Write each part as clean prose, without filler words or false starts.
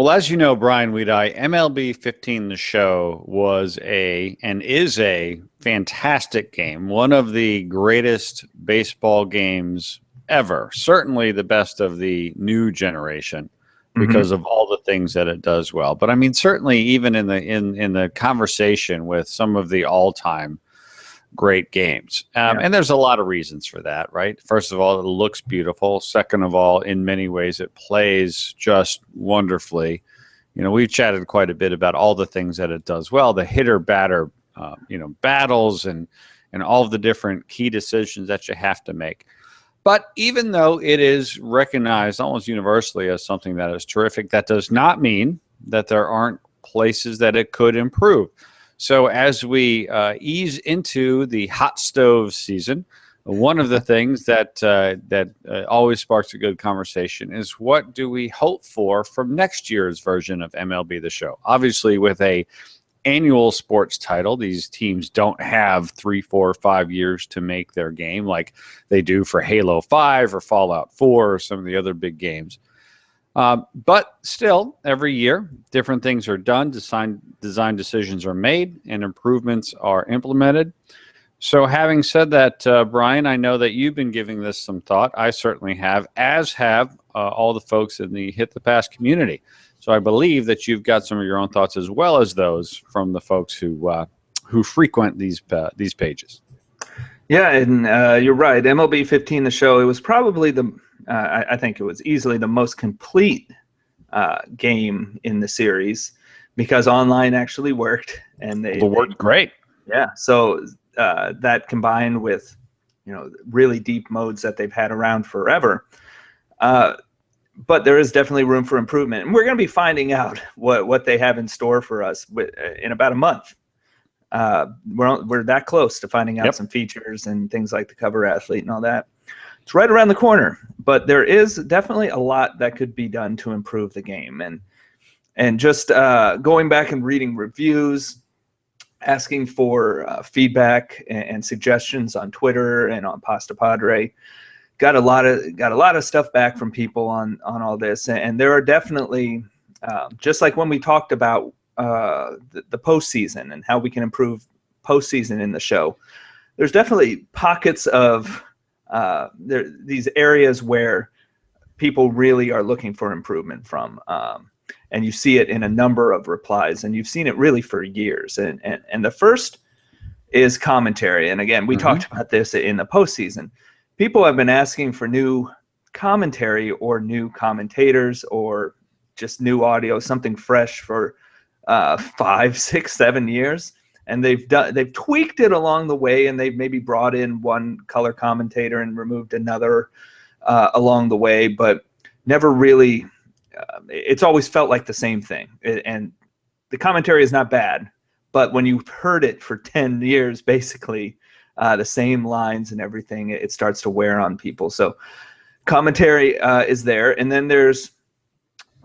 Well, as you know, Brian Weedeye, MLB 15 The Show was and is a fantastic game, one of the greatest baseball games ever, certainly the best of the new generation Hmm. because of all the things that it does well. But I mean, certainly even in the conversation with some of the all-time great games. Yeah. And there's a lot of reasons for that, right? First of all, it looks beautiful. Second of all, in many ways, it plays just wonderfully. We've chatted quite a bit about all the things that it does well, the hitter batter, battles and all of the different key decisions that you have to make. But even though it is recognized almost universally as something that is terrific, that does not mean that there aren't places that it could improve. So as we ease into the hot stove season, one of the things that always sparks a good conversation is what do we hope for from next year's version of MLB The Show? Obviously, with a annual sports title, these teams don't have 3, 4, 5 years to make their game like they do for Halo 5 or Fallout 4 or some of the other big games. But still, every year, different things are done, design decisions are made, and improvements are implemented. So having said that, Brian, I know that you've been giving this some thought. I certainly have, as have all the folks in the Hit the Pass community. So I believe that you've got some of your own thoughts as well as those from the folks who frequent these pages. Yeah, and you're right. MLB 15, The Show, it was probably I think it was easily the most complete game in the series because online actually worked. And they worked great. Yeah, so that combined with, really deep modes that they've had around forever. But there is definitely room for improvement. And we're going to be finding out what they have in store for us in about a month. We're that close to finding out some features and things like the cover athlete and all that. It's right around the corner, but there is definitely a lot that could be done to improve the game. And just going back and reading reviews, asking for feedback and suggestions on Twitter and on Pasta Padre. Got a lot of stuff back from people on all this, and there are definitely just like when we talked about the postseason and how we can improve postseason in the show. There's definitely pockets of these areas where people really are looking for improvement from, and you see it in a number of replies, and you've seen it really for years. And the first is commentary, and again, we talked about this in the postseason. People have been asking for new commentary or new commentators or just new audio, something fresh for 5, 6, 7 years. And they've tweaked it along the way, and they've maybe brought in one color commentator and removed another along the way, but never really, it's always felt like the same thing. And the commentary is not bad, but when you've heard it for 10 years, basically, the same lines and everything, it starts to wear on people. So commentary is there. And then there's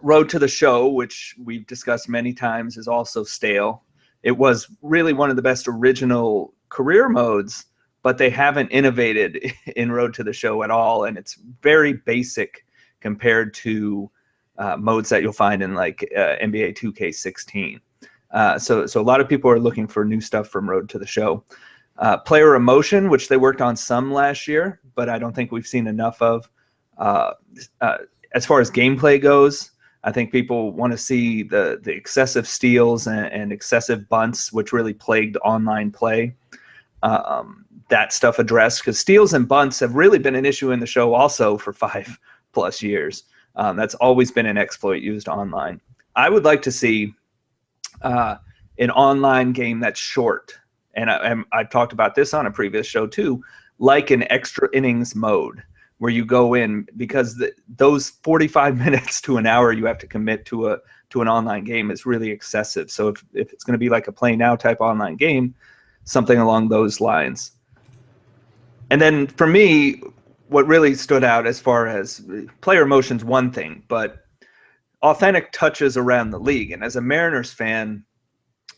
Road to the Show, which we've discussed many times, is also stale. It was really one of the best original career modes, but they haven't innovated in Road to the Show at all. And it's very basic compared to modes that you'll find in like NBA 2K16. So a lot of people are looking for new stuff from Road to the Show. Player emotion, which they worked on some last year, but I don't think we've seen enough of. As far as gameplay goes, I think people want to see the excessive steals and excessive bunts, which really plagued online play. That stuff addressed, because steals and bunts have really been an issue in the show also for 5+ years. That's always been an exploit used online. I would like to see an online game that's short. And I've talked about this on a previous show too, like an extra innings mode where you go in, because those 45 minutes to an hour you have to commit to an online game is really excessive. So if it's going to be like a play now type online game, something along those lines. And then for me, what really stood out as far as player emotion's one thing, but authentic touches around the league. And as a Mariners fan,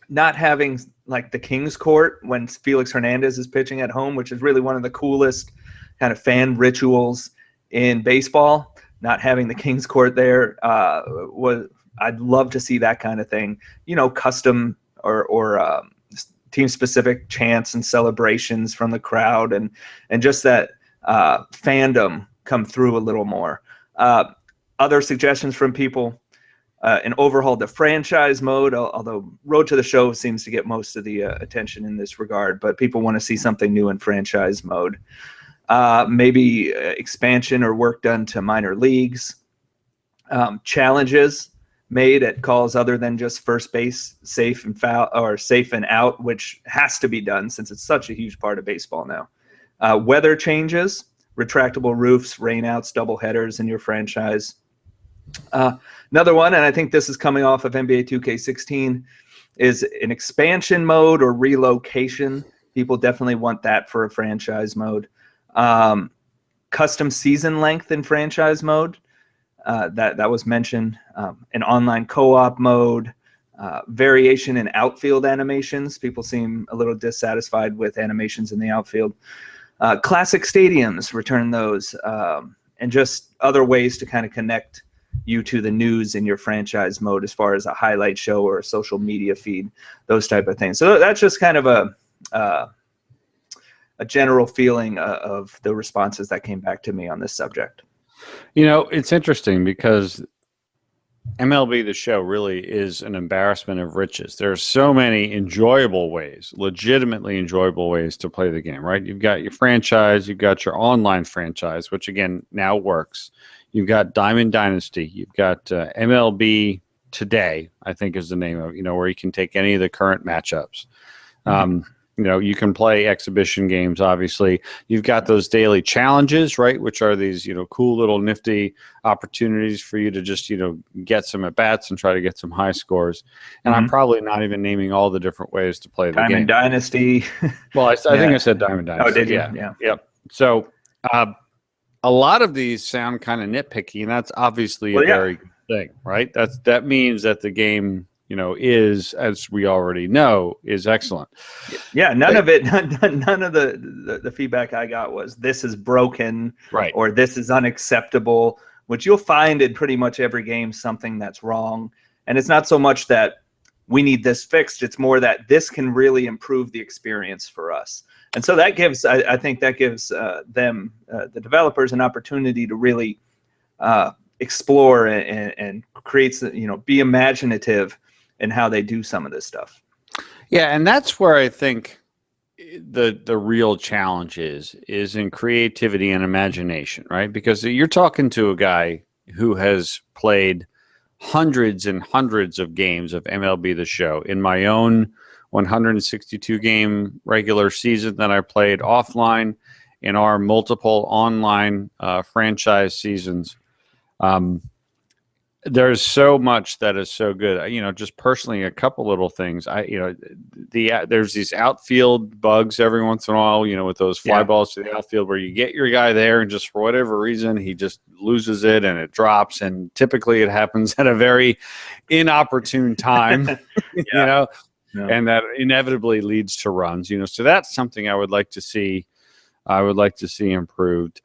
not having like the King's Court when Felix Hernandez is pitching at home, which is really one of the coolest kind of fan rituals in baseball, not having the King's Court there I'd love to see that kind of thing, custom or team specific chants and celebrations from the crowd, and just that fandom come through a little more. Other suggestions from people, an overhaul to franchise mode, although Road to the Show seems to get most of the attention in this regard, but people want to see something new in franchise mode. Maybe expansion or work done to minor leagues. Challenges made at calls other than just first base, safe and foul, or safe and out, which has to be done since it's such a huge part of baseball now. Weather changes, retractable roofs, rainouts, double headers in your franchise. Another one, and I think this is coming off of NBA 2K16, is an expansion mode or relocation. People definitely want that for a franchise mode. Custom season length in franchise mode. That was mentioned. An online co-op mode, variation in outfield animations. People seem a little dissatisfied with animations in the outfield. Classic stadiums, return those, and just other ways to kind of connect you to the news in your franchise mode as far as a highlight show or a social media feed, those type of things. So that's just kind of a general feeling of the responses that came back to me on this subject. It's interesting because MLB The Show really is an embarrassment of riches. There are so many enjoyable ways, legitimately enjoyable ways to play the game, right? You've got your franchise, you've got your online franchise, which again now works. You've got Diamond Dynasty, you've got MLB Today, I think is the name of, where you can take any of the current matchups. You can play exhibition games, obviously. You've got those daily challenges, right, which are these, cool little nifty opportunities for you to just, get some at-bats and try to get some high scores. And I'm probably not even naming all the different ways to play the game. Diamond Dynasty. Well, I think I said Diamond Dynasty. Oh, did you? Yeah. Yep. So a lot of these sound kind of nitpicky, and that's obviously a very good thing, right? That means that the game is, as we already know, is excellent. Yeah, none of the feedback I got was this is broken, right, or this is unacceptable, which you'll find in pretty much every game, something that's wrong. And it's not so much that we need this fixed, it's more that this can really improve the experience for us. And so that gives, I think that gives them, the developers, an opportunity to really explore and create, be imaginative in how they do some of this stuff. Yeah, and that's where I think the real challenge is in creativity and imagination, right? Because you're talking to a guy who has played hundreds and hundreds of games of MLB The Show. In my own 162 game regular season that I played offline, in our multiple online franchise seasons. There's so much that is so good. Just personally, a couple little things. There's these outfield bugs every once in a while, with those fly balls to the outfield where you get your guy there and just for whatever reason, he just loses it and it drops. And typically it happens at a very inopportune time, and that inevitably leads to runs, so that's something I would like to see. Improved.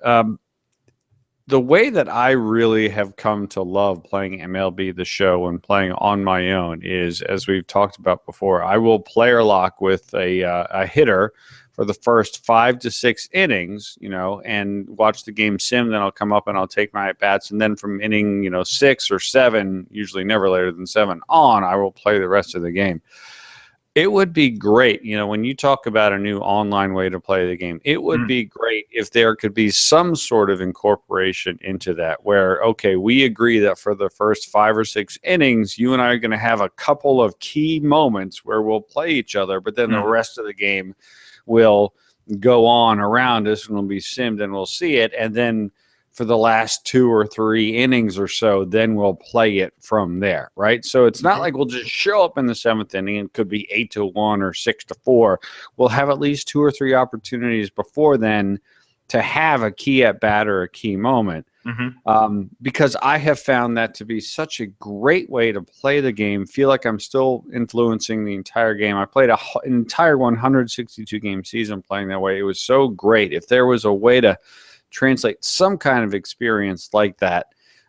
The way that I really have come to love playing MLB The Show and playing on my own is, as we've talked about before, I will player lock with a hitter for the first 5 to 6 innings, and watch the game sim. Then I'll come up and I'll take my at-bats. And then from inning, 6 or 7, usually never later than 7 on, I will play the rest of the game. It would be great, when you talk about a new online way to play the game, it would be great if there could be some sort of incorporation into that where, okay, we agree that for the first 5 or 6 innings, you and I are going to have a couple of key moments where we'll play each other, but then the rest of the game will go on around us and we'll be simmed and we'll see it. And then for the last 2 or 3 innings or so, then we'll play it from there, right? So it's not like we'll just show up in the 7th inning and it could be 8-1 or 6-4. We'll have at least 2 or 3 opportunities before then to have a key at bat or a key moment. Because I have found that to be such a great way to play the game, feel like I'm still influencing the entire game. I played an entire 162 game season playing that way. It was so great. If there was a way to translate some kind of experience like that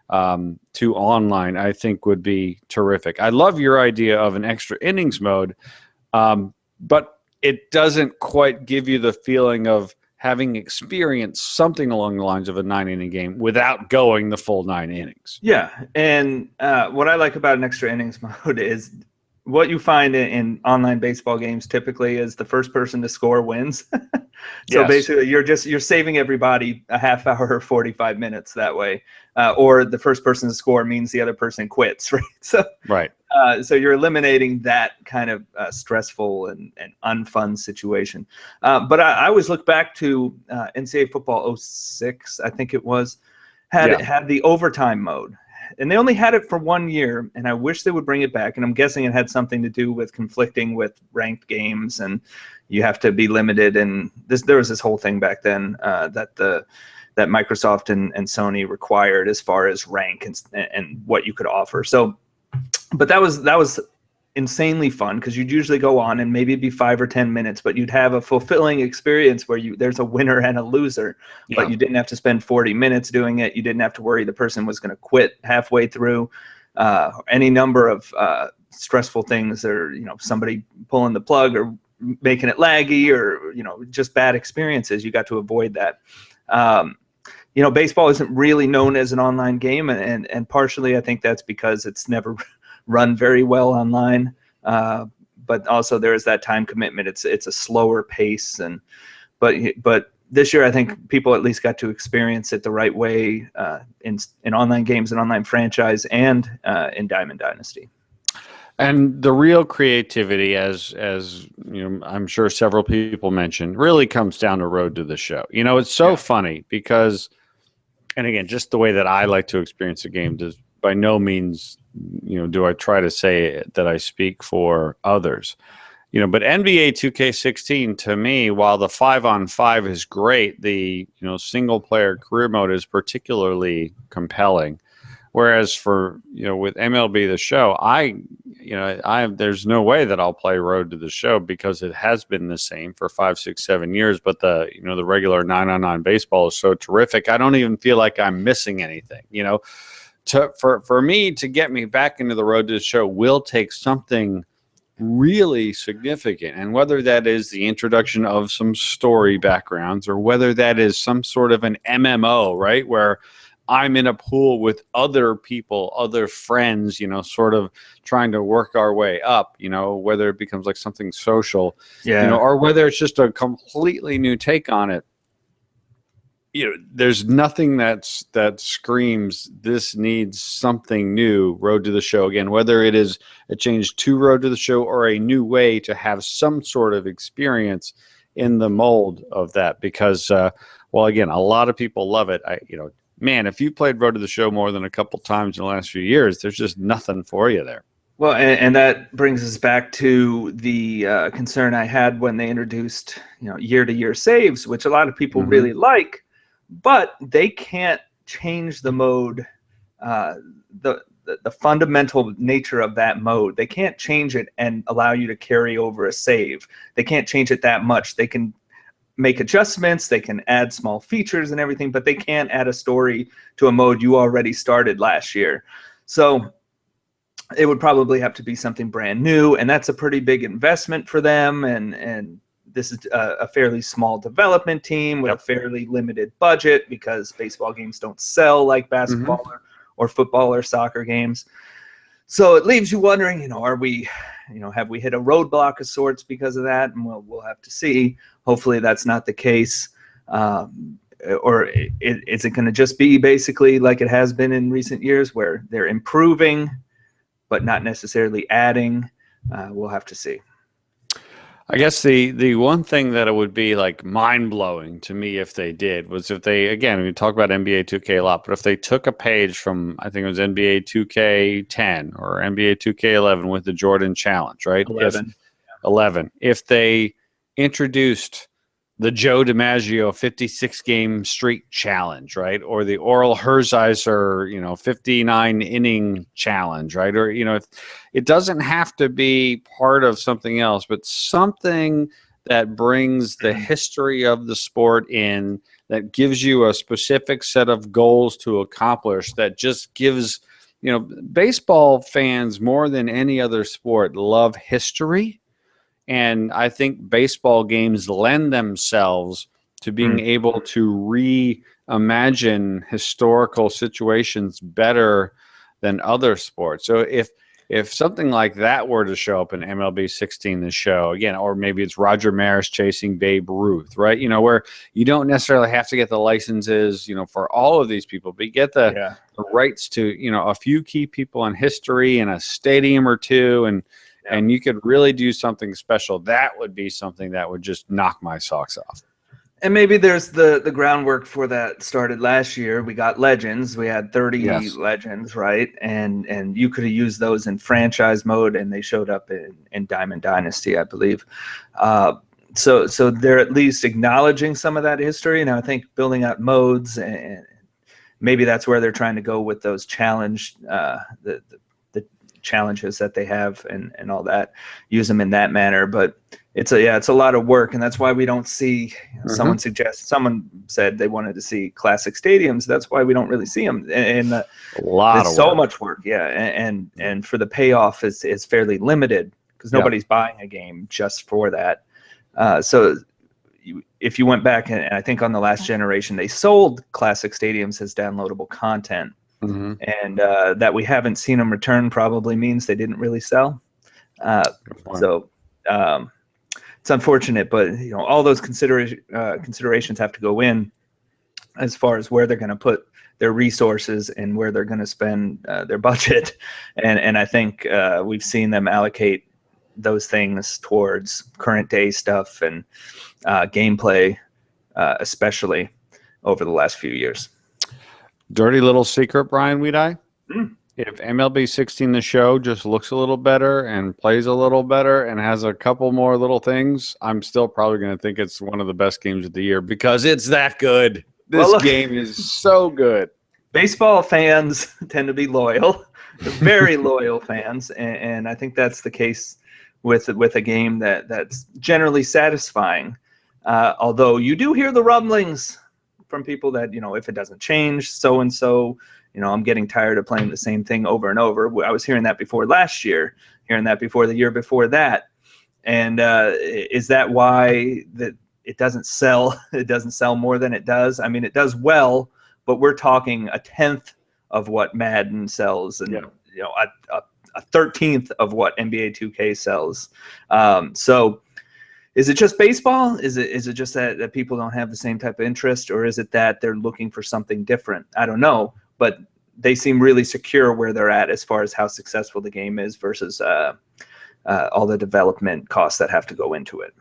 to online, I think would be terrific. I love your idea of an extra innings mode, but it doesn't quite give you the feeling of having experienced something along the lines of a 9-inning game without going the full 9 innings. Yeah, and what I like about an extra innings mode is what you find in online baseball games typically is the first person to score wins. So Yes. basically, you're saving everybody a half hour or 45 minutes that way, or the first person to score means the other person quits, right? So Right. So you're eliminating that kind of stressful and unfun situation. But I always look back to NCAA football 06, I think it was, had the overtime mode. And they only had it for 1 year, and I wish they would bring it back. And I'm guessing it had something to do with conflicting with ranked games, and you have to be limited. And there was this whole thing back then that Microsoft and Sony required as far as rank and what you could offer. So, but that was insanely fun because you'd usually go on and maybe it'd be 5 or 10 minutes, but you'd have a fulfilling experience where there's a winner and a loser, but you didn't have to spend 40 minutes doing it. You didn't have to worry the person was going to quit halfway through. Any number of stressful things, or somebody pulling the plug or making it laggy, or just bad experiences. You got to avoid that. Baseball isn't really known as an online game, and partially I think that's because it's never run very well online, but also there is that time commitment. It's a slower pace, but this year I think people at least got to experience it the right way in online games and online franchise and in Diamond Dynasty. And the real creativity, as I'm sure several people mentioned, really comes down to Road to the Show. It's so funny because, and again, just the way that I like to experience a game does by no means, do I try to say that I speak for others. But NBA 2K16 to me, while the 5-on-5 is great, the single player career mode is particularly compelling. Whereas for with MLB The Show, there's no way that I'll play Road to the Show because it has been the same for 5, 6, 7 years. But the regular 9-on-9 baseball is so terrific. I don't even feel like I'm missing anything. For me to get me back into the Road to the Show will take something really significant, and whether that is the introduction of some story backgrounds or whether that is some sort of an MMO, right, where I'm in a pool with other people, other friends, sort of trying to work our way up, whether it becomes like something social, or whether it's just a completely new take on it. There's nothing that screams this needs something new. Road to the Show again, whether it is a change to Road to the Show or a new way to have some sort of experience in the mold of that. Because, again, a lot of people love it. Man, if you played Road to the Show more than a couple times in the last few years, there's just nothing for you there. Well, and that brings us back to the concern I had when they introduced, year-to-year saves, which a lot of people really like. But they can't change the mode, the fundamental nature of that mode. They can't change it and allow you to carry over a save. They can't change it that much. They can make adjustments, they can add small features and everything, but they can't add a story to a mode you already started last year. So it would probably have to be something brand new, and that's a pretty big investment for them. And this is a fairly small development team with a fairly limited budget because baseball games don't sell like basketball or football or soccer games. So it leaves you wondering, are we, have we hit a roadblock of sorts because of that? And we'll have to see. Hopefully that's not the case. Or is it going to just be basically like it has been in recent years where they're improving but not necessarily adding? We'll have to see. I guess the one thing that it would be like mind-blowing to me if they did was if they, again, we talk about NBA 2K a lot, but if they took a page from, I think it was NBA 2K10 or NBA 2K11 with the Jordan Challenge, right? 11. If they introduced the Joe DiMaggio 56-game streak challenge, right? Or the Oral Hershiser, 59-inning challenge, right? Or, it doesn't have to be part of something else, but something that brings the history of the sport in, that gives you a specific set of goals to accomplish, that just gives, baseball fans more than any other sport love history. And I think baseball games lend themselves to being able to reimagine historical situations better than other sports. So if something like that were to show up in MLB 16, the show again, or maybe it's Roger Maris chasing Babe Ruth, right? Where you don't necessarily have to get the licenses, for all of these people, but you get the rights to, a few key people in history and a stadium or two, and you could really do something special. That would be something that would just knock my socks off. And maybe there's the groundwork for that started last year. We got Legends. We had 30 Legends, right? And you could have used those in franchise mode, and they showed up in Diamond Dynasty, I believe. So they're at least acknowledging some of that history. And I think building out modes, and maybe that's where they're trying to go with those the challenges that they have and all that. Use them in that manner, but it's a lot of work, and that's why we don't see. Someone said they wanted to see classic stadiums. That's why we don't really see them. And a lot of so much work, and for the payoff is fairly limited because nobody's buying a game just for that. So if you went back, and I think on the last generation they sold classic stadiums as downloadable content, and that we haven't seen them return probably means they didn't really sell. It's unfortunate, but all those considerations have to go in as far as where they're going to put their resources and where they're going to spend their budget. And I think we've seen them allocate those things towards current day stuff and gameplay, especially over the last few years. Dirty little secret, Brian Weedeye. If MLB 16 the show just looks a little better and plays a little better and has a couple more little things, I'm still probably going to think it's one of the best games of the year because it's that good. This game is so good. Baseball fans tend to be loyal, very loyal fans, and I think that's the case with a game that's generally satisfying. Although you do hear the rumblings from people that, if it doesn't change, so and so. I'm getting tired of playing the same thing over and over. I was hearing that before last year, hearing that before the year before that. And is that why that it doesn't sell? It doesn't sell more than it does. I mean, it does well, but we're talking a 10th of what Madden sells, and a 13th of what NBA 2K sells. So is it just baseball? Is it just that people don't have the same type of interest, or is it that they're looking for something different? I don't know. But they seem really secure where they're at as far as how successful the game is versus all the development costs that have to go into it.